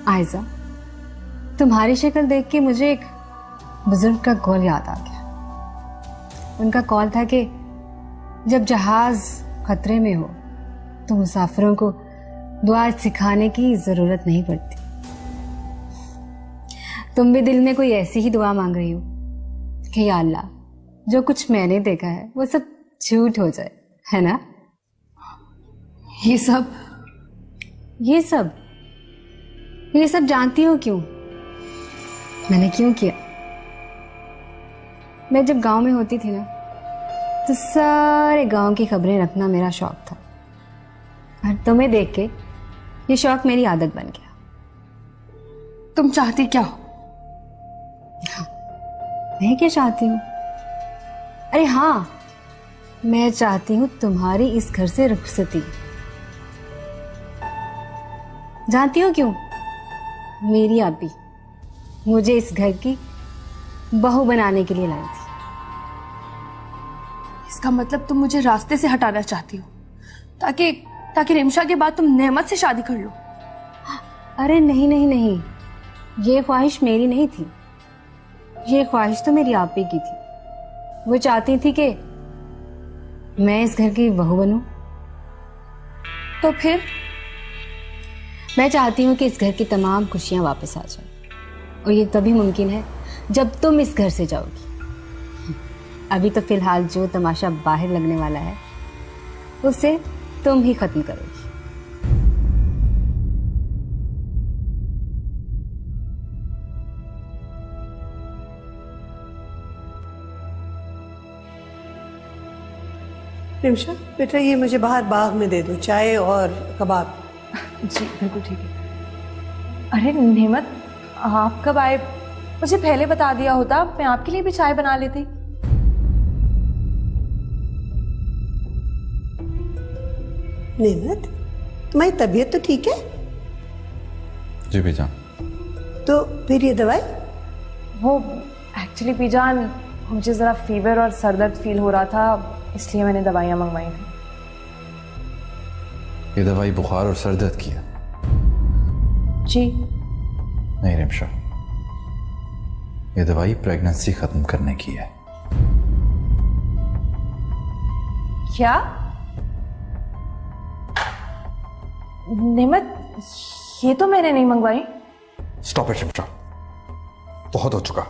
आयजा, तुम्हारी शक्ल देख के मुझे एक बुजुर्ग का कॉल याद आ गया। उनका कॉल था कि जब जहाज खतरे में हो तो मुसाफिरों को दुआ सिखाने की जरूरत नहीं पड़ती। तुम भी दिल में कोई ऐसी ही दुआ मांग रही हो कि या अल्लाह, जो कुछ मैंने देखा है वो सब झूठ हो जाए, है ना? ये सब जानती हो क्यों? मैंने क्यों किया? मैं जब गांव में होती थी ना, तो सारे गांव की खबरें रखना मेरा शौक था, और तुम्हें देख के ये शौक मेरी आदत बन गया। तुम चाहती क्या हो? मैं क्या चाहती हूँ? अरे हाँ, मैं चाहती हूँ तुम्हारी इस घर से रुखसती। जानती हो क्यों? मेरी अब्बी मुझे इस घर की बहू बनाने के लिए लाई थी। इसका मतलब तुम मुझे रास्ते से हटाना चाहती हो ताकि रिमशा के बाद तुम नेमत से शादी कर लो? अरे नहीं नहीं नहीं, ये ख्वाहिश मेरी नहीं थी, ये ख्वाहिश तो मेरी आपी की थी। वो चाहती थी कि मैं इस घर की बहू बनूं। तो फिर? मैं चाहती हूँ कि इस घर की तमाम खुशियां वापस आ जाएं, और ये तभी मुमकिन है जब तुम इस घर से जाओगी। अभी तो फिलहाल जो तमाशा बाहर लगने वाला है उसे तुम ही खत्म करोगी। रिमशा बेटा, ये मुझे बाहर बाग में दे दो, चाय और कबाब। जी बिल्कुल ठीक है। अरे नेमत, आप कब आए? मुझे पहले बता दिया होता, मैं आपके लिए भी चाय बना लेती। नेमत, तुम्हारी तबीयत तो ठीक है? जी बीजान। तो फिर ये दवाई? वो एक्चुअली बीजान, मुझे ज़रा फीवर और सरदर्द फील हो रहा था, इसलिए मैंने दवाइयाँ मंगवाई थी। ये दवाई बुखार और सर दर्द की है? जी नहीं रिमशा, ये दवाई प्रेगनेंसी खत्म करने की है। क्या? नेमत, ये तो मैंने नहीं मंगवाई। स्टॉप इट रिमशा, बहुत हो चुका।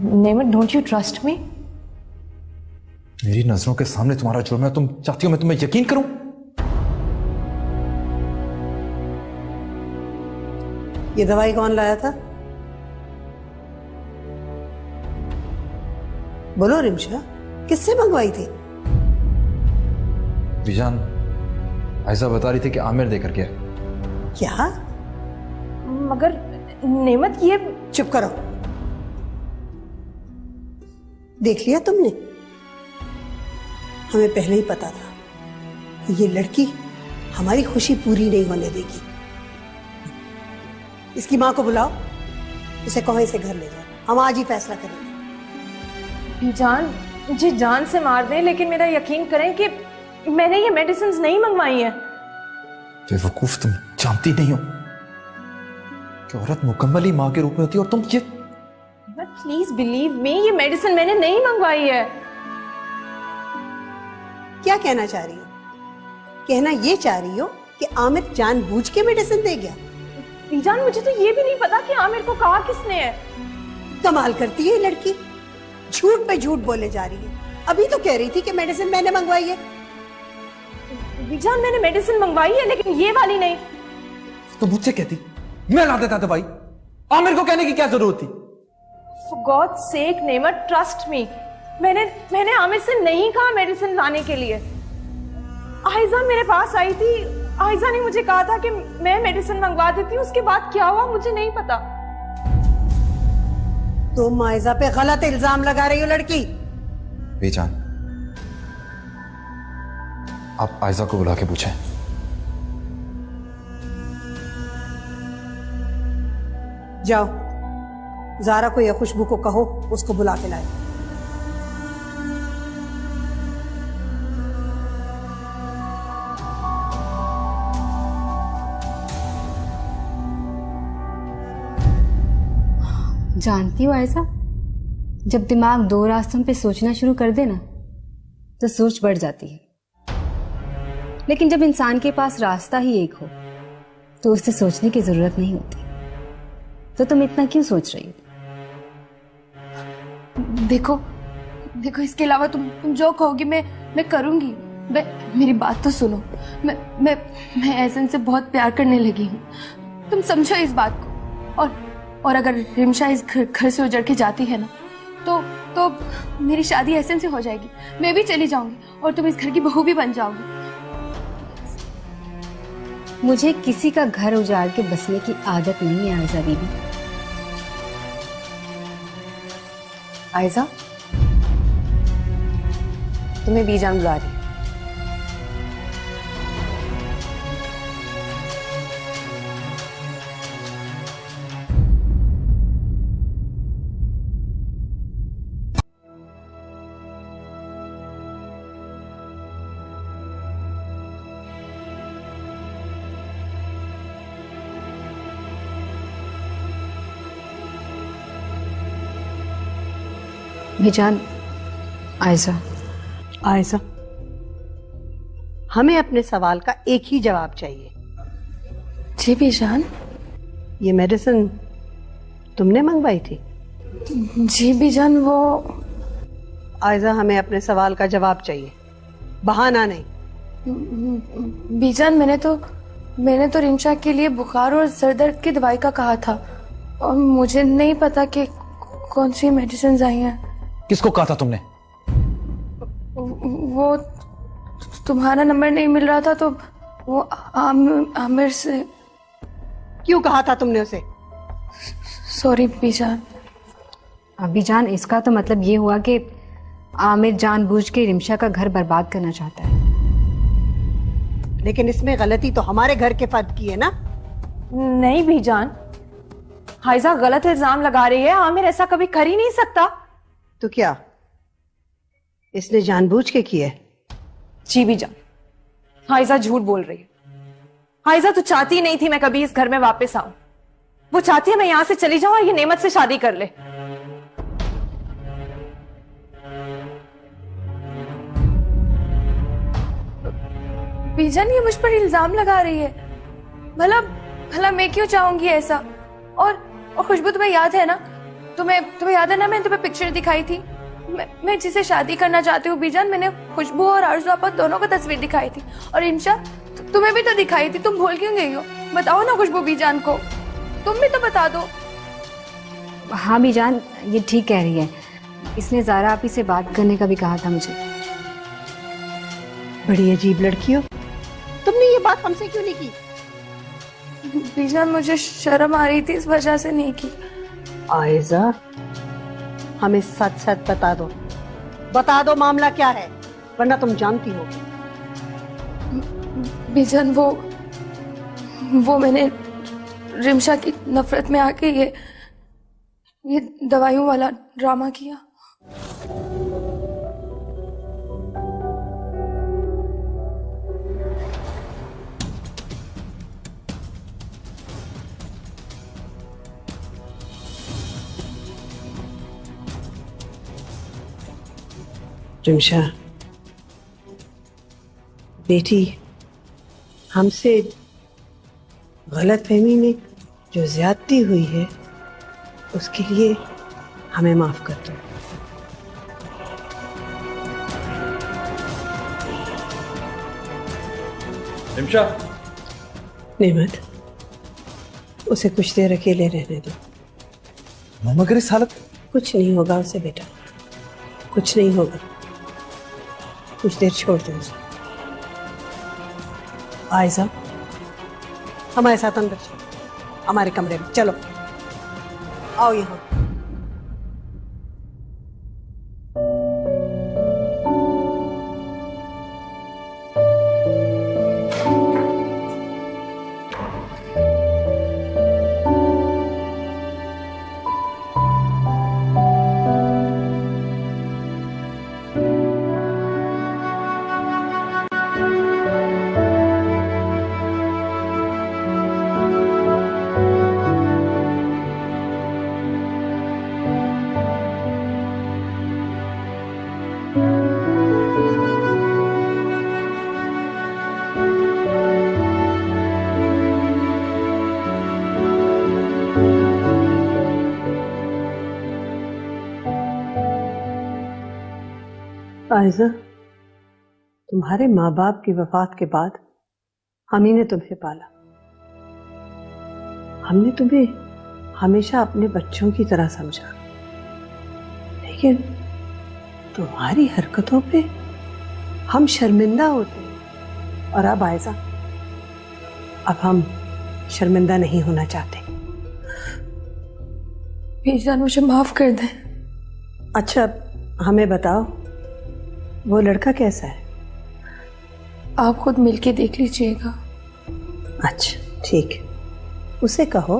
नेमत, डोंट यू ट्रस्ट मी? मेरी नजरों के सामने तुम्हारा जुर्म है, तुम चाहती हो मैं तुम्हें यकीन करूं? ये दवाई कौन लाया था? बोलो रिमशा, किससे मंगवाई थी? बीजान, ऐसा बता रही थी कि आमिर देकर गया। क्या? मगर नेमत, ये चुप करो। देख लिया तुमने? हमें पहले ही पता था ये लड़की हमारी खुशी पूरी नहीं होने देगी। इसकी मां को बुलाओ, इसे कहो इसे घर ले जाओ, हम आज ही फैसला करेंगे। बीजान, मुझे जान से मार दें, लेकिन मेरा यकीन करें कि मैंने ये मेडिसिन नहीं मंगवाई है। बेवकूफ, तुम जानती नहीं हो कि औरत मुकम्मल ही मां के रूप में होती है, और तुम ये। प्लीज बिलीव मी, ये मेडिसिन मैंने नहीं मंगवाई है। क्या कहना चाह रही हो? कहना ये चाह रही हो कि आमिर जानबूझ के मेडिसिन दे गया? बीजान, मुझे तो ये भी नहीं पता कि आमिर को कहा किसने है। कमाल करती है ये लड़की, झूठ पे झूठ बोले जा रही है। अभी तो कह रही थी कि मेडिसिन मैंने मंगवाई है। बीजान, मैंने मेडिसिन मंगवाई है, लेकिन ये वाली नहीं। तो मुझसे कहती, मैं ला देता दवाई। आमिर को कहने की क्या जरूरत थी? For God's sake, नेमत, ट्रस्ट मी। मैंने आमिर से नहीं कहा मेडिसिन लाने के लिए। आयजा मेरे पास आई थी, आयजा ने मुझे कहा था कि मैं मेडिसिन मंगवा देती हूँ। उसके बाद क्या हुआ मुझे नहीं पता। तुम आयजा पे गलत इल्जाम लगा रही हो लड़की। बेजान, आप आयजा को बुला के पूछें। जाओ, ज़ारा को या खुशबू को कहो उसको बुला के लाए। जानती हो ऐसा, जब दिमाग दो रास्तों पे सोचना शुरू कर दे ना तो सोच बढ़ जाती है, लेकिन जब इंसान के पास रास्ता ही एक हो तो उससे सोचने की जरूरत नहीं होती। तो तुम इतना क्यों सोच रही हो? देखो देखो, इसके अलावा तुम जो कहोगी मैं करूंगी। मेरी बात तो सुनो। मैं एहसन से बहुत प्यार करने लगी हूँ, तुम समझो इस बात को। और अगर रिमशा इस घर से उजड़ के जाती है ना तो मेरी शादी एहसन से हो जाएगी, मैं भी चली जाऊंगी और तुम इस घर की बहू भी बन जाओगी। मुझे किसी का घर उजाड़ के बसने की आदत नहीं है आयजा बीबी। आयजा, तुम्हें बीजान बुला रही है। बीजान, आयजा। आयजा, हमें अपने सवाल का एक ही जवाब चाहिए। जी बीजान। ये मेडिसिन तुमने मंगवाई थी? जी बीजान, वो आयजा, हमें अपने सवाल का जवाब चाहिए, बहाना नहीं। बीजान, मैंने तो रिमशा के लिए बुखार और सर दर्द की दवाई का कहा था और मुझे नहीं पता कि कौन सी मेडिसिन आई हैं। किसको कहा था तुमने? वो तुम्हारा नंबर नहीं मिल रहा था तो वो आमिर से। क्यों कहा था तुमने उसे? सॉरी बीजान। बीजान, इसका तो मतलब ये हुआ कि आमिर जानबूझ के रिमशा का घर बर्बाद करना चाहता है। लेकिन इसमें गलती तो हमारे घर के फर्द की है ना? नहीं बीजान, हाइजा गलत इल्जाम लगा रही है। आमिर ऐसा कभी कर ही नहीं सकता। तो क्या इसने जानबूझ के किया है? जी बीजान, हाइजा झूठ बोल रही है। हाइजा तो चाहती नहीं थी मैं कभी इस घर में वापस आऊं। वो चाहती है मैं यहां से चली जाऊं और ये नेमत से शादी कर ले। बीजान, ये मुझ पर इल्जाम लगा रही है। भला मैं क्यों चाहूंगी ऐसा? और खुशबू, तुम्हें याद है ना, तुम्हें याद है ना, मैंने तुम्हें पिक्चर दिखाई थी। मैं जिसे शादी करना चाहती हूँ बीजान, मैंने खुशबू और आरज़ू आपा दोनों को तस्वीर दिखाई थी और इंशा तुम्हें भी तो दिखाई थी। तुम भूल क्यों गई हो? बताओ ना खुशबू बीजान को, तुम भी तो बता दो। हाँ बीजान, ये ठीक कह रही है। इसने ज़ारा आपी से बात करने का भी कहा था मुझे। बड़ी अजीब लड़की हो, तुमने ये बात हमसे क्यों नहीं की? बीजान, मुझे शर्म आ रही थी, इस वजह से नहीं की। आयजा, हमें सच सच बता दो मामला क्या है, वरना तुम जानती हो। बीजान, वो मैंने रिमशा की नफरत में आके ये दवाइयों वाला ड्रामा किया। रिमशा बेटी, हमसे गलतफहमी में जो ज्यादती हुई है उसके लिए हमें माफ कर दो। रिमशा, नेमत, उसे कुछ देर अकेले रहने दो। मम्मा अगर इस हालत। कुछ नहीं होगा उसे बेटा, कुछ नहीं होगा। कुछ देर छोड़ दो उसे। आयजा, हमारे साथ अंदर चलो, हमारे कमरे में चलो। आओ यहाँ। आयजा, तुम्हारे माँ बाप की वफात के बाद हम ही ने तुम्हें पाला। हमने तुम्हें हमेशा अपने बच्चों की तरह समझा, लेकिन तुम्हारी हरकतों पे हम शर्मिंदा होते हैं। और अब आयजा, अब हम शर्मिंदा नहीं होना चाहते। बीजान मुझे माफ कर दे। अच्छा, हमें बताओ, वो लड़का कैसा है? आप खुद मिलके देख लीजिएगा। अच्छा, ठीक है। उसे कहो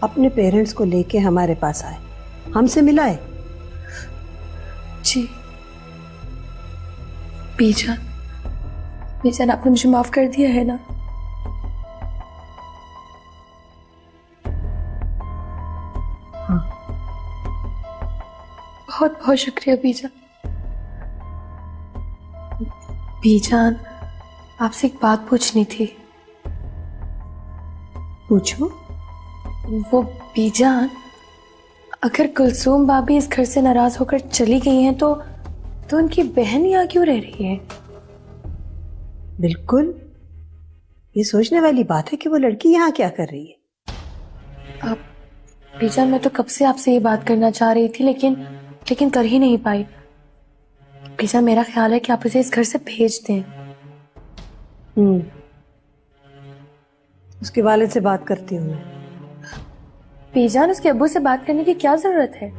अपने पेरेंट्स को लेके हमारे पास आए, हमसे मिलाए। जी बीजान, बीजान आपने मुझे माफ कर दिया है ना? हाँ। बहुत बहुत शुक्रिया बीजान। बीजान, आपसे एक बात पूछनी थी। पूछो। वो बीजान, अगर कुलसूम भाभी इस घर से नाराज होकर चली गई हैं तो उनकी बहन यहाँ क्यों रह रही है? बिल्कुल, ये सोचने वाली बात है कि वो लड़की यहाँ क्या कर रही है। आप बीजान, मैं तो कब से आपसे ये बात करना चाह रही थी, लेकिन कर ही नहीं पाई। बीजान, मेरा ख्याल है कि आप इसे इस घर से भेज दें। उसके वालिद से बात करती हूँ मैं। बीजान, उसके अब्बू से बात करने की क्या जरूरत है?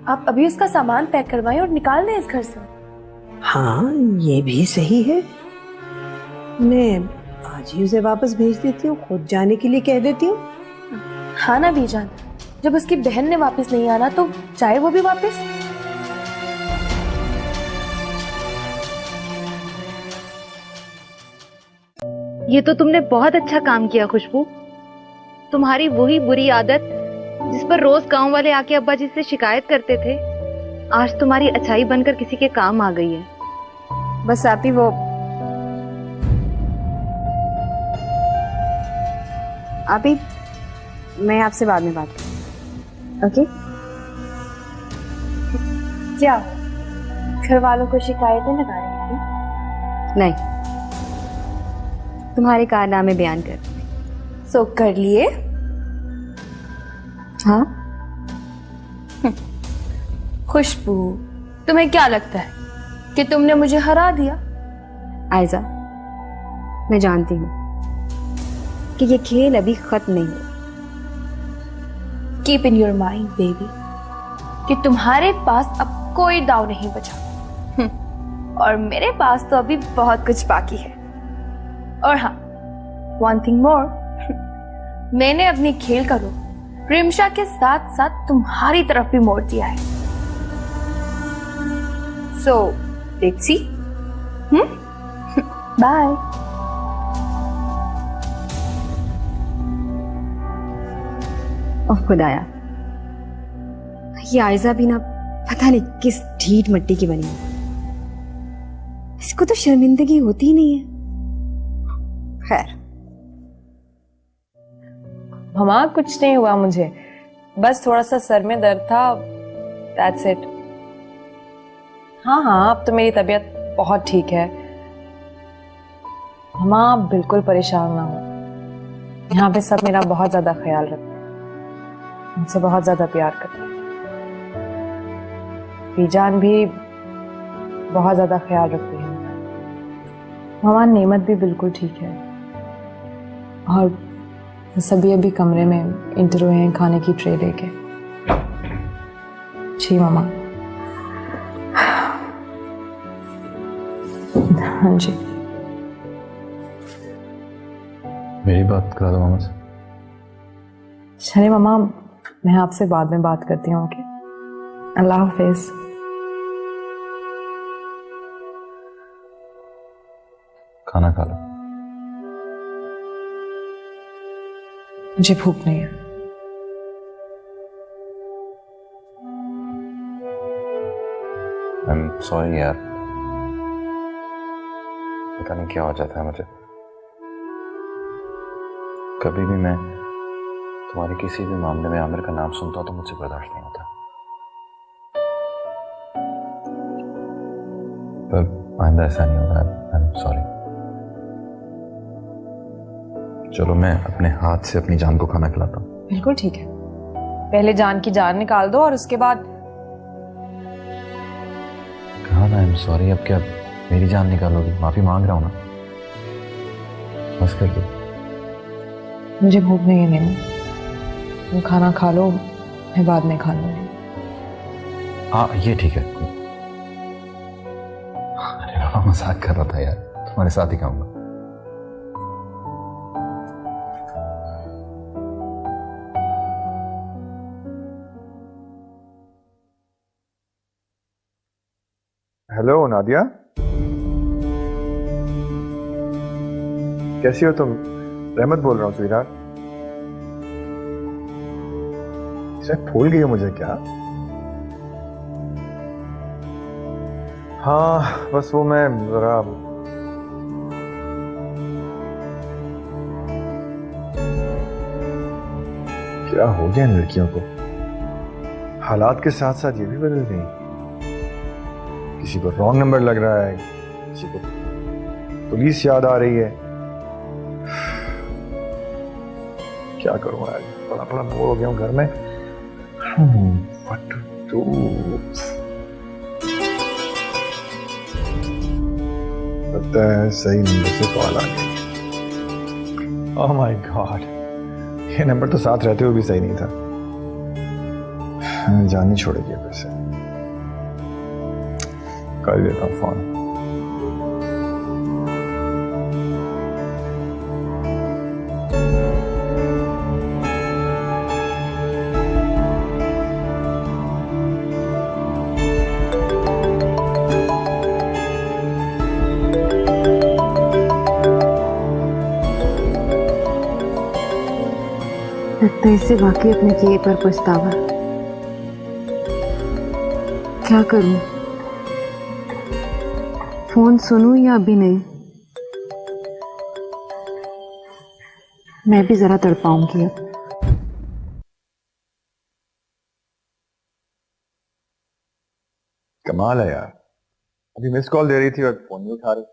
आप अभी उसका सामान पैक करवाएं और निकाल दें इस घर से। हाँ, ये भी सही है। मैं आज ही उसे वापस भेज देती हूँ, खुद जाने के लिए कह देती हूँ। हाँ ना बीजान, जब उसकी बहन ने वापस नहीं आना तो चाहे वो भी वापस। ये तो तुमने बहुत अच्छा काम किया खुशबू। तुम्हारी वही बुरी आदत जिस पर रोज गांव वाले आके अब्बा जी से शिकायत करते थे, आज तुम्हारी अच्छाई बनकर किसी के काम आ गई है। बस आप ही वो आप ही, मैं आपसे बाद में बात करूँ। ओके? क्या घर वालों को शिकायतें लगा रही थी? नहीं, तुम्हारे कारनामे बयान कर। सो कर लिए? हाँ। खुशबू, तुम्हें क्या लगता है कि तुमने मुझे हरा दिया? आयजा, मैं जानती हूँ कि ये खेल अभी खत्म नहीं हुआ। Keep in your mind baby कि तुम्हारे पास अब कोई दाव नहीं बचा, और मेरे पास तो अभी बहुत कुछ बाकी है। और हाँ, वन थिंग मोर, मैंने अपनी खेल का रुख रिमशा के साथ साथ तुम्हारी तरफ भी मोड़ दिया है। So let's see. बाय। ओह खुदाया, ये आयजा भी ना पता नहीं किस ढीठ मिट्टी की बनी है। इसको तो शर्मिंदगी होती ही नहीं है। खैर, मम्मा कुछ नहीं हुआ मुझे, बस थोड़ा सा सर में दर्द था, दैट्स इट। हाँ, अब तो मेरी तबीयत बहुत ठीक है। मम्मा आप बिल्कुल परेशान ना हो, यहाँ पे सब मेरा बहुत ज्यादा ख्याल रखते हैं, मुझसे बहुत ज्यादा प्यार करते हैं। बीजान भी बहुत ज्यादा ख्याल रखती है। मम्मा नेमत भी बिल्कुल ठीक है, और सभी अभी कमरे में इंटर हुए हैं खाने की ट्रे लेके। जी मामा। हाँ जी। मेरी बात करा दो मामा से। चलिए मामा, मैं आपसे बाद में बात करती हूँ। ओके, अल्लाह हाफिज। खाना खा लो। मुझे भूख नहीं है। आई एम सॉरी यार, पता नहीं क्या हो जाता है मुझे। कभी भी मैं तुम्हारे किसी भी मामले में आमिर का नाम सुनता हूं तो मुझसे बर्दाश्त नहीं होता। पर आइंदा ऐसा नहीं होगा। I am sorry. चलो मैं अपने हाथ से अपनी जान को खाना खिलाता हूँ। बिल्कुल ठीक है, पहले जान की जान निकाल दो और उसके बाद। कहा ना आई एम सॉरी, अब क्या मेरी जान निकालोगी? माफी मांग रहा हूँ ना, बस कर दो। मुझे भूख नहीं है नेमा, तुम खाना खा लो, मैं बाद में खा लूंगी। हाँ ये ठीक है। अरे बाबा मजाक कर रहा था यार, तुम्हारे साथ ही खाऊंगा। हेलो नादिया, कैसी हो तुम? रहमत बोल रहा हूँ स्वीटहार्ट। शायद भूल गई हो मुझे क्या? हाँ बस वो मैं जरा क्या हो गया इन लड़कियों को? हालात के साथ साथ ये भी बदल गई। किसी को रॉन्ग नंबर लग रहा है, किसी को पुलिस याद आ रही है। क्या करूं यार, बड़ा बड़ा बोर हो गया हूं घर में। What to do? लगता है सही नंबर से कॉल आ गई। ओह माय गॉड, ये नंबर तो साथ रहते हुए भी सही नहीं था। जान नहीं छोड़ेगी वैसे। कर देता हूँ फोन। लगता है इससे वाकई अपने किए पर पछतावा। क्या करूं? फोन सुनूं या अभी नहीं? मैं भी जरा तड़पाऊंगी अब। कमाल है यार, अभी मिस कॉल दे रही थी और फोन नहीं उठा रही।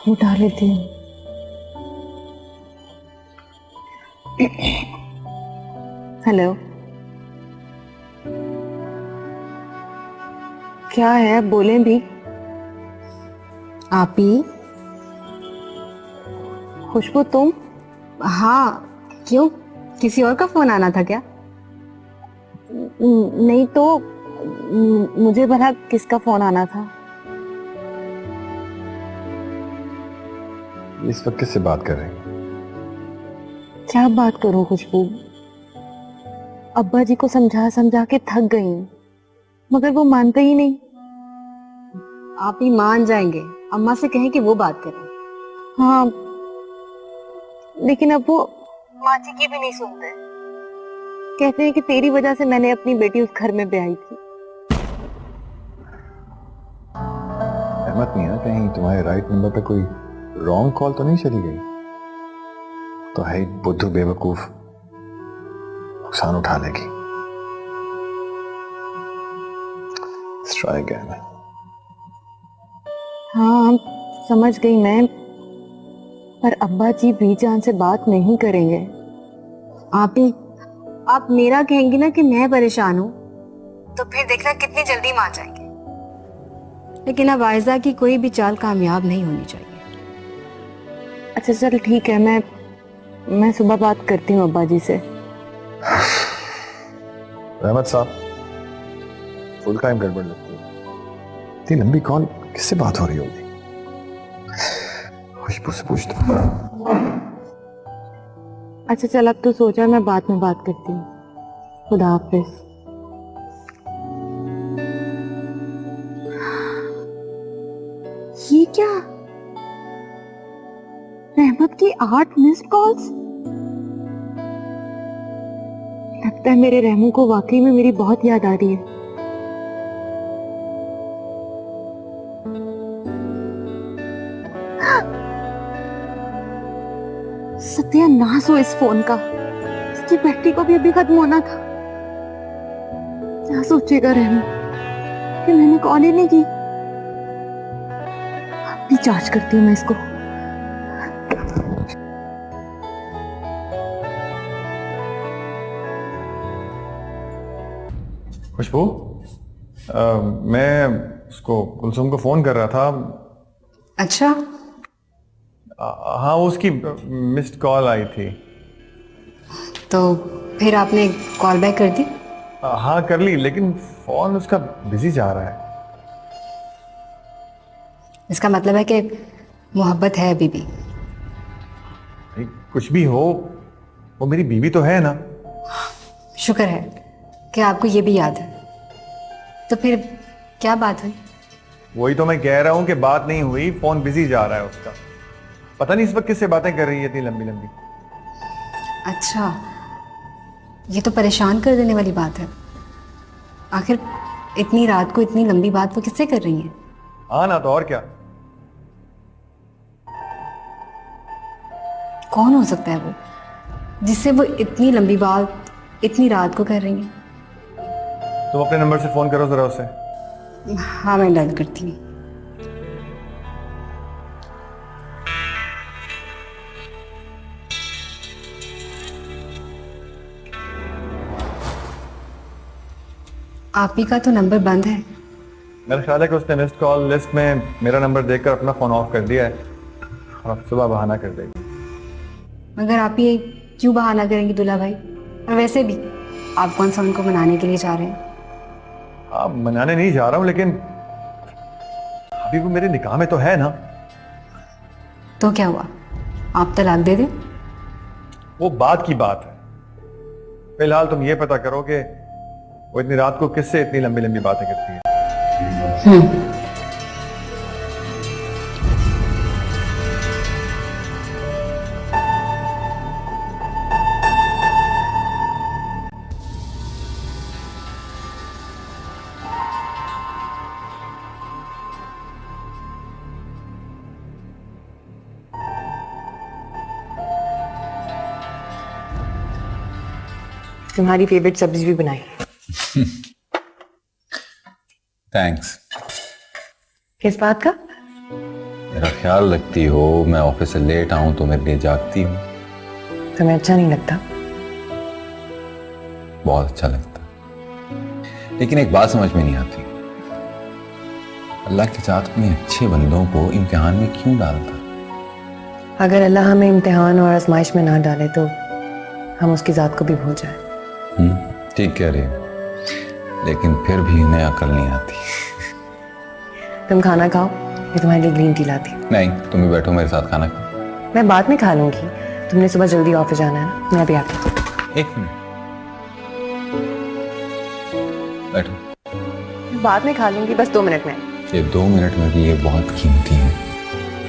उठा लेती हूँ। हेलो, क्या है? बोलें भी। आप ही? खुशबू तुम? हाँ, क्यों? किसी और का फोन आना था क्या? नहीं तो मुझे भला किसका फोन आना था? इस वक्त किससे बात कर रही हैं? क्या बात करूं खुशबू, अब्बा जी को समझा समझा के थक गई हूं, मगर वो मानते ही नहीं। आप ही मान जाएंगे, अम्मा से कहें कि वो बात करें। हाँ, लेकिन अब वो माँ जी की भी नहीं सुनते। कहते हैं कि तेरी वजह से मैंने अपनी बेटी उस घर में ब्याही थी। रहमत नहीं है ना, कहीं तुम्हारे राइट नंबर पे कोई रॉन्ग कॉल तो नहीं चली गई? तो है ही बुद्धू बेवकूफ, नुकसान उठा लेगी। Let's try again. हाँ समझ गई मैं, पर अब्बा जी बीजान से बात नहीं करेंगे। आप मेरा कहेंगी ना कि मैं परेशान हूँ, तो फिर देखना कितनी जल्दी मान जाएंगे। लेकिन अब आयजा की कोई भी चाल कामयाब नहीं होनी चाहिए। अच्छा चल ठीक है, मैं सुबह बात करती हूँ अब्बा जी से। रहमत साहब, फुल टाइम गड़बड़ लगती है। इतनी लंबी कॉल किससे बात हो रही होगी? खुशबू से पूछता हूँ। अच्छा चल अब तू सो जा, मैं बाद में बात करती हूँ। खुदा हाफिज। ये क्या? रहमत की 8 मिस्ड कॉल्स। लगता है मेरे रहमू को वाकई में मेरी बहुत याद आ रही है। सत्यानाश हो इस फोन का। उसकी बेटी को भी अभी खत्म होना था। क्या सोचेगा रहना कि मैंने कॉल ही नहीं की। अभी चार्ज करती हूँ मैं इसको। खुशबू, मैं उसको कुलसुम को फोन कर रहा था। अच्छा, हाँ, वो उसकी मिस्ड कॉल आई थी। तो फिर आपने कॉल बैक कर दी? हाँ कर ली, लेकिन फोन उसका बिजी जा रहा है। इसका मतलब है कि मोहब्बत है अभी भी। नहीं, कुछ भी हो, वो मेरी बीवी तो है ना। शुक्र है कि आपको ये भी याद है। तो फिर क्या बात हुई? वही तो मैं कह रहा हूँ कि बात नहीं हुई, फोन बिजी जा रहा है उसका। पता नहीं इस वक्त किससे बातें कर रही है इतनी लंबी लंबी। अच्छा, ये तो परेशान कर देने वाली बात है। आखिर इतनी रात को इतनी लंबी बात वो किससे कर रही है? हाँ ना, तो और क्या। कौन हो सकता है वो जिससे वो इतनी लंबी बात इतनी रात को कर रही है? तुम अपने नंबर से फोन करो जरा उसे। हाँ, मैं डायल करती हूँ। आप ही का तो नंबर बंद है। मेरा ख्याल है कि उसने मिस्ड कॉल लिस्ट में मेरा नंबर देखकर अपना फोन ऑफ कर दिया है और अब सुबह बहाना कर देगी। मगर आप ये क्यों बहाना करेंगी दूल्हा भाई? और वैसे भी आप कौन सा उनको मनाने के लिए जा रहे हैं? आप मनाने नहीं जा रहा हूं, लेकिन अभी वो मेरे निकाह में तो है ना। तो क्या हुआ, आप तलाक दे दें? वो बात की बात है। फिलहाल तुम ये पता करो कि वो इतनी रात को किससे इतनी लंबी लंबी बातें करती है। तुम्हारी फेवरेट सब्जी भी बनाई। थैंक्स। किस बात का? मेरा ख्याल रखती हो, मैं ऑफिस से लेट आऊं तो मेरे लिए जागती हूँ। तुम्हें अच्छा नहीं लगता? बहुत अच्छा लगता, लेकिन एक बात समझ में नहीं आती, अल्लाह के साथ अपने अच्छे बंदों को इम्तिहान में क्यों डालता? अगर अल्लाह हमें इम्तिहान और आजमाइश में ना डाले तो हम उसकी जात को भी भूल जाए। ठीक कह रही हो, लेकिन फिर भी इन्हें अकल नहीं आती। तुम खाना खाओ, मैं तुम्हारे लिए ग्रीन टी लाती हूँ। नहीं, तुम भी बैठो मेरे साथ खाना खाओ। मैं बाद में खा लूंगी, तुमने सुबह जल्दी ऑफिस जाना है ना। मैं अभी आती हूँ। एक मिनट, बैठो। मैं बाद में खा लूंगी, बस 2 मिनट में। ये 2 मिनट में भी ये बहुत कीमती है।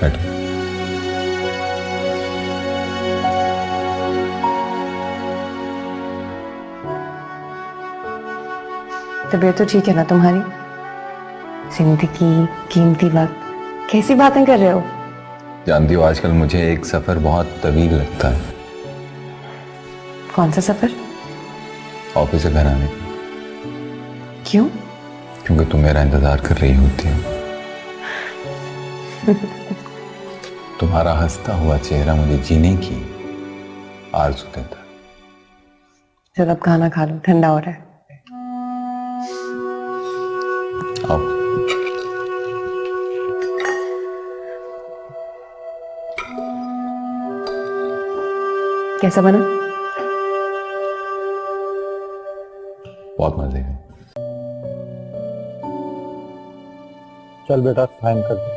बैठो। तबीयत तो ठीक है ना तुम्हारी? जिंदगी, कीमती वक्त, कैसी बातें कर रहे हो? जानती हो, आजकल मुझे एक सफर बहुत तवील लगता है। कौन सा सफर? ऑफिस से घर आने का। क्यों? क्योंकि तुम मेरा इंतजार कर रही होती हो। तुम्हारा हंसता हुआ चेहरा मुझे जीने की आरज़ू देता है। चलो अब खाना खा लो, ठंडा हो रहा है। आओ। कैसा बना? बहुत मजे है। चल बेटा, टाइम कर दे।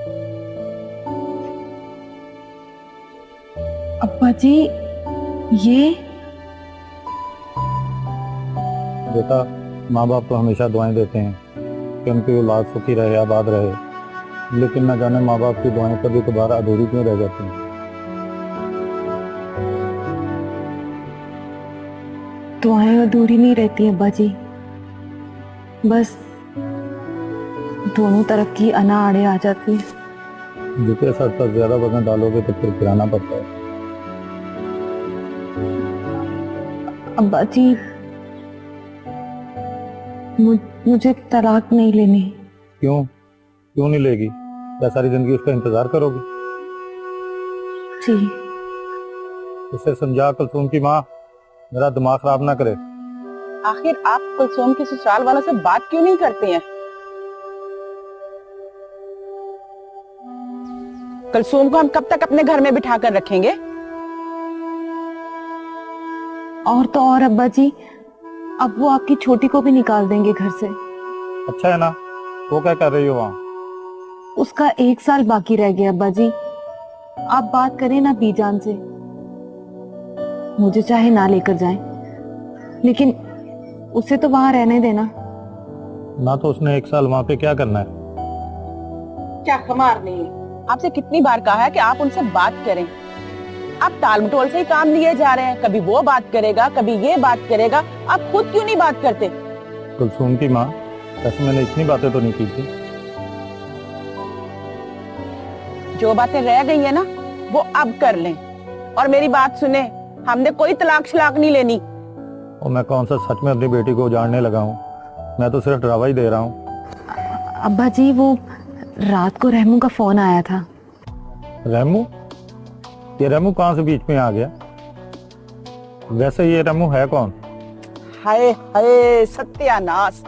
अब्बा जी, ये बेटा, माँ बाप तो हमेशा दुआएं देते हैं कि उनकी औलाद सुखी रहे, आबाद रहे, लेकिन न जाने माँ बाप की दुआएं कभी कभार अधूरी क्यों रह जाती हैं। दुआएं अधूरी नहीं रहती हैं अब्बा जी, बस दोनों तरफ की अना आड़े आ जाती है। जितने सर पर ज्यादा वजन डालोगे तो फिर गिराना पड़ता है। अब्बा जी, मुझे तलाक नहीं लेनी। क्यों क्यों नहीं लेगी? क्या सारी जिंदगी उसका इंतजार करोगी? जी। उसे समझा कुलसुम की माँ मेरा दिमाग खराब ना करे। आखिर आप कुलसुम के ससुराल वालों से बात क्यों नहीं करते हैं? कुलसुम को हम कब तक अपने घर में बिठा कर रखेंगे? और तो और अब्बा जी, अब वो आपकी छोटी को भी निकाल देंगे घर से। अच्छा है ना, वो क्या कर रही हो वहाँ? उसका 1 साल बाकी रह गया अब्बा जी। आप बात करें ना बीजान से, मुझे चाहे ना लेकर जाएं, लेकिन उसे तो वहां रहने देना। ना तो उसने 1 साल वहाँ पे क्या करना है? क्या खमार नहीं है? आपसे कितनी बार कहा है कि आप उनसे बात करें। आप टाल मटोल से ही काम लिए जा रहे हैं, कभी वो बात करेगा कभी ये बात करेगा, आप खुद क्यों नहीं बात करते? कुलसुम की माँ, वैसे मैंने इतनी बातें तो नहीं की थी। जो बातें रह गई है ना वो अब कर लें, और मेरी बात सुने, हमने कोई तलाक शलाक नहीं लेनी। और मैं कौन सा सच में अपनी बेटी को उजाड़ने लगा हूँ? मैं तो सिर्फ डरावा ही दे रहा हूँ। अब्बा जी, वो रात को रहमू का फोन आया था। रहमू? ये रहमू कहाँ से बीच में आ गया? वैसे ये रहमू है कौन? हाय हाय सत्यानाश,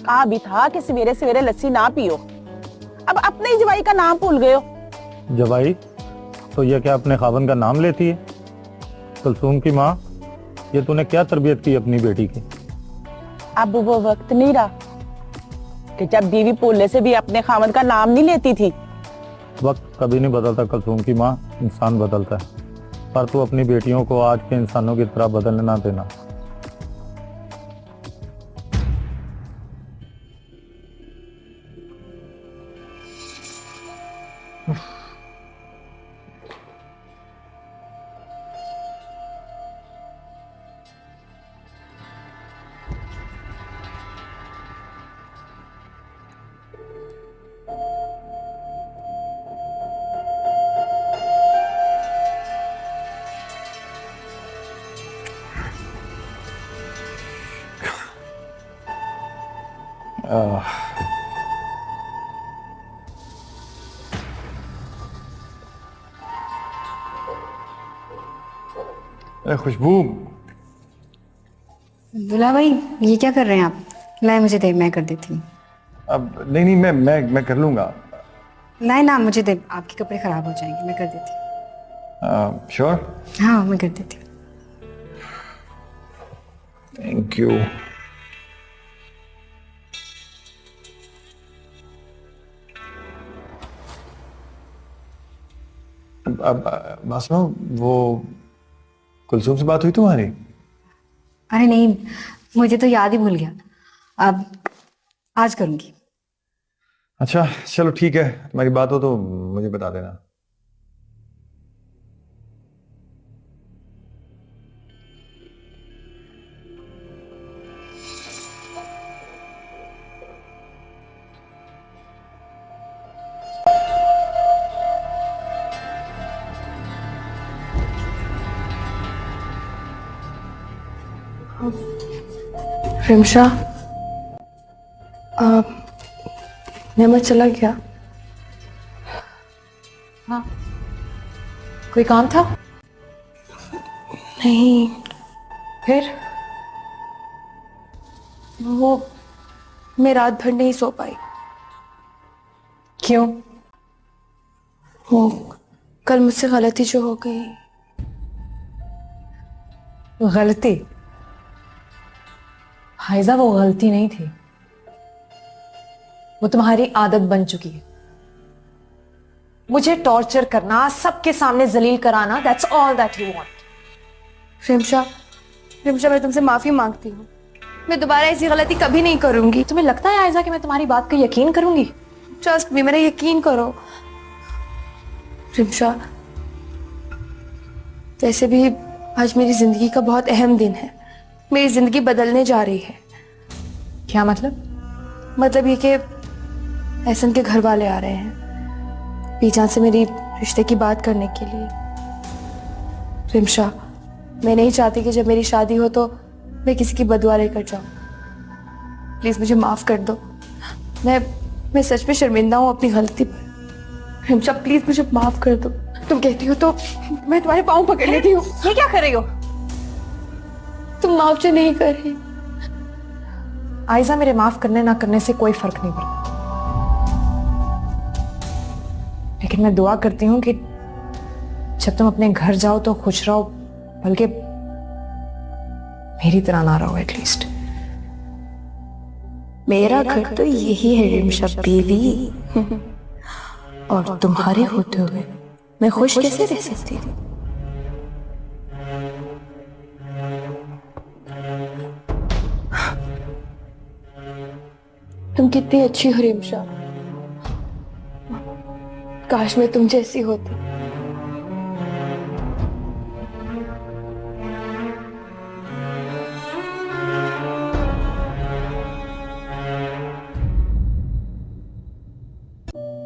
कहा भी था कि सवेरे सवेरे लस्सी ना पियो, अब अपने ही जवाई का नाम भूल गए हो। जवाई? तो ये क्या अपने खावन का नाम लेती है? कुलसुम की माँ, ये तूने क्या तरबियत की अपनी बेटी की? अब वो वक्त नहीं रहा कि जब बीवी पोले से भी अपने खावन का नाम नहीं लेती थी। वक्त कभी नहीं बदलता कुलसुम की माँ, इंसान बदलता है। पर तू अपनी बेटियों को आज के इंसानों की तरह बदलने ना देना। अरे खुशबू, दुल्हा भाई, ये क्या कर रहे हैं आप? लाए मुझे दे, मैं कर देती हूँ। अब नहीं मैं कर लूंगा। लाए ना, मुझे दे, आपके कपड़े खराब हो जाएंगे, मैं कर देती हूँ। श्योर? हाँ, मैं कर देती हूँ। Thank you. अब बात सुनो, वो कुलसुम से बात हुई तुम्हारी? अरे नहीं, मुझे तो याद ही भूल गया। अब आज करूंगी। अच्छा चलो ठीक है, तुम्हारी बात हो तो मुझे बता देना। रिमशा, नेमत चला गया? हाँ, कोई काम था? नहीं, फिर? वो मैं रात भर नहीं सो पाई। क्यों? वो कल मुझसे गलती जो हो गई। गलती? हाइजा, वो गलती नहीं थी, वो तुम्हारी आदत बन चुकी है। मुझे टॉर्चर करना, सबके सामने जलील कराना, that's all that you want. Rimsha, मैं तुमसे माफी मांगती हूँ। मैं दोबारा ऐसी गलती कभी नहीं करूंगी। तुम्हें लगता है आयजा कि मैं तुम्हारी बात को यकीन करूंगी? ट्रस्ट मी, मेरा यकीन करो। रिमशा, वैसे भी आज मेरी जिंदगी का बहुत अहम दिन है। मेरी जिंदगी बदलने जा रही है। क्या मतलब? मतलब ये कि एहसन के घर वाले आ रहे हैं बीजान से मेरी रिश्ते की बात करने के लिए। रिमशा, मैं नहीं चाहती कि जब मेरी शादी हो तो मैं किसी की बदुआ लेकर जाऊं। प्लीज मुझे माफ कर दो। मैं सच में शर्मिंदा हूँ अपनी गलती पर। रिमशा प्लीज मुझे माफ कर दो। तुम कहती हो तो मैं तुम्हारे पाँव पकड़ लेती हूँ। ये क्या कर रही हो? तुम माफ जो नहीं कर रही। आयजा, मेरे माफ करने ना करने से कोई फर्क नहीं पड़ता, लेकिन मैं दुआ करती हूँ कि जब तुम अपने घर जाओ तो खुश रहो, बल्कि मेरी तरह ना रहो एटलीस्ट। मेरा घर तो यही है रिमशा बेबी। और तुम्हारे होते हुए मैं खुश कैसे रह सकती हूँ? तुम कितनी अच्छी हो रिमशा। काश मैं तुम जैसी होती।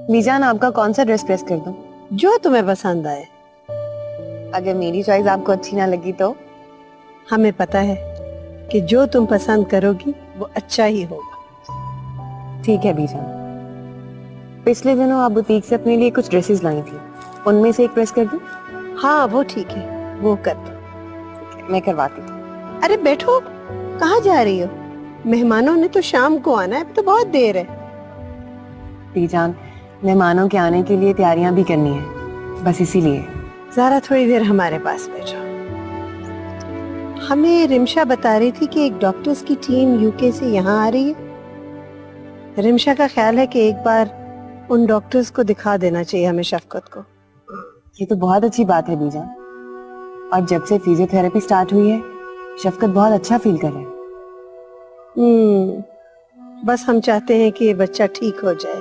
मीजान, आपका कौन सा ड्रेस प्रेस कर दूं? जो तुम्हें पसंद आए। अगर मेरी चॉइस आपको अच्छी ना लगी तो? हमें पता है कि जो तुम पसंद करोगी वो अच्छा ही होगा। ठीक है बीजान। पिछले दिनों आप बुटीक से अपने लिए कुछ ड्रेसेस लाई थी, उनमें से एक प्रेस कर दूं? हाँ वो ठीक है, वो कर दो। मैं करवाती थी। अरे बैठो, कहाँ जा रही हो? मेहमानों ने तो शाम को आना है, अब तो बहुत देर है। बीजान, मेहमानों के आने के लिए तैयारियां भी करनी है, बस इसीलिए। जरा थोड़ी देर हमारे पास बैठो। हमें रिमशा बता रही थी कि एक डॉक्टर्स की टीम यूके से यहाँ आ रही है। रिमशा का ख्याल है कि एक बार उन डॉक्टर्स को दिखा देना चाहिए हमें, शफकत को। ये तो बहुत अच्छी बात है बीजान। और जब से फिजियोथेरेपी स्टार्ट हुई है, शफकत बहुत अच्छा फील कर रहा है। बस हम चाहते हैं कि ये बच्चा ठीक हो जाए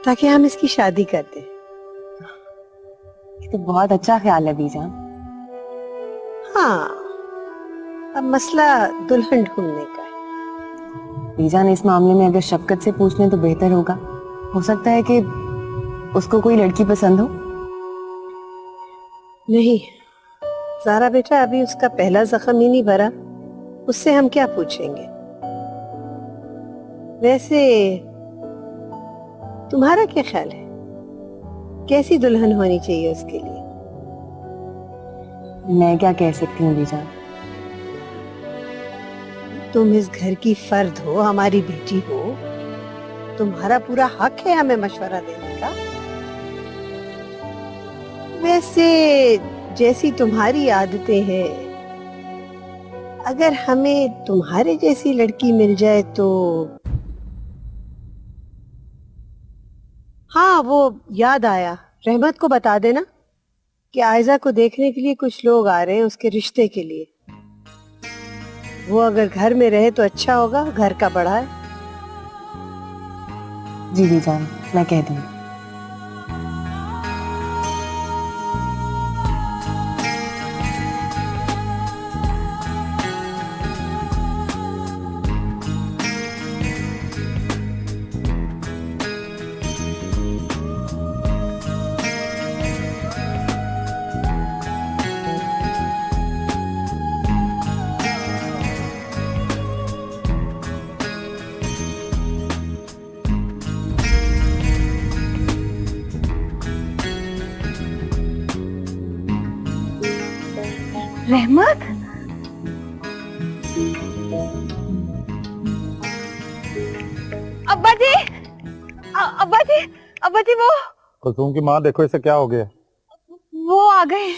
ताकि हम इसकी शादी कर दें। ये तो बहुत अच्छा ख्याल है बीजान। हाँ, अब मसला दुल्हन ढूंढने का है। बीजान, इस मामले में अगर शफकत से पूछ लें तो बेहतर होगा। हो सकता है कि उसको कोई लड़की पसंद हो। नहीं सारा बेटा, अभी उसका पहला जख्म ही नहीं भरा, उससे हम क्या पूछेंगे। वैसे तुम्हारा क्या ख्याल है, कैसी दुल्हन होनी चाहिए उसके लिए? मैं क्या कह सकती हूँ बीजान। तुम इस घर की फर्द हो, हमारी बेटी हो, तुम्हारा पूरा हक है हमें मशवरा देने का। वैसे जैसी तुम्हारी आदतें हैं, अगर हमें तुम्हारे जैसी लड़की मिल जाए तो। हाँ वो याद आया, रहमत को बता देना कि आयजा को देखने के लिए कुछ लोग आ रहे हैं उसके रिश्ते के लिए। वो अगर घर में रहे तो अच्छा होगा, घर का बड़ा है। जी बीजान, मैं कह दूंगी। रहमत, अब्बा जी, अब्बा जी, अब्बा जी, वो कुलसूम की माँ, देखो इसे क्या हो गया। वो आ गए।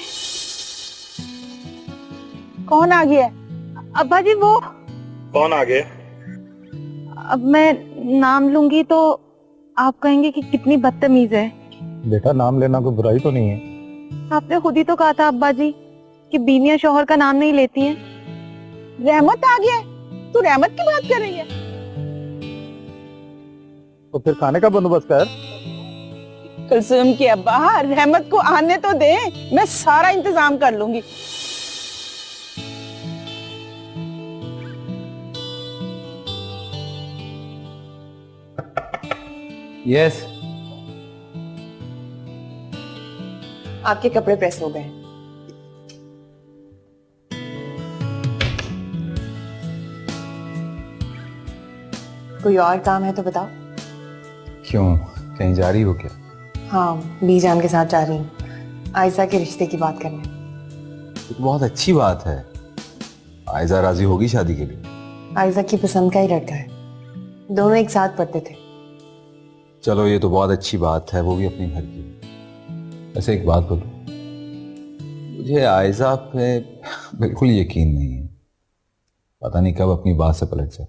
कौन आ गया? अब्बा जी वो। कौन आ गया? अब मैं नाम लूंगी तो आप कहेंगे कि कितनी बदतमीज है। बेटा, नाम लेना कोई बुराई तो नहीं है। आपने खुद ही तो कहा था अब्बा जी कि बीवियां शौहर का नाम नहीं लेती हैं। रहमत आ गया? तू रहमत की बात कर रही है? तो फिर खाने का बंदोबस्त कर। कुलसुम की अब्बा, रहमत को आने तो दे, मैं सारा इंतजाम कर लूंगी। यस, आपके कपड़े प्रेस हो गए। कोई और काम है तो बताओ। क्यों, कहीं जा रही हो क्या? हाँ, बीजान के साथ जा रही हूँ आयशा के रिश्ते की बात करने। ये तो बहुत अच्छी बात है। आयजा राजी होगी शादी के लिए? आयशा की पसंद का ही लड़का है, दोनों एक साथ पढ़ते थे। चलो ये तो बहुत अच्छी बात है, वो भी अपने घर की। वैसे एक बात बोलो, मुझे आयजा पे बिल्कुल यकीन नहीं है। पता नहीं कब अपनी बात से पलट जाए।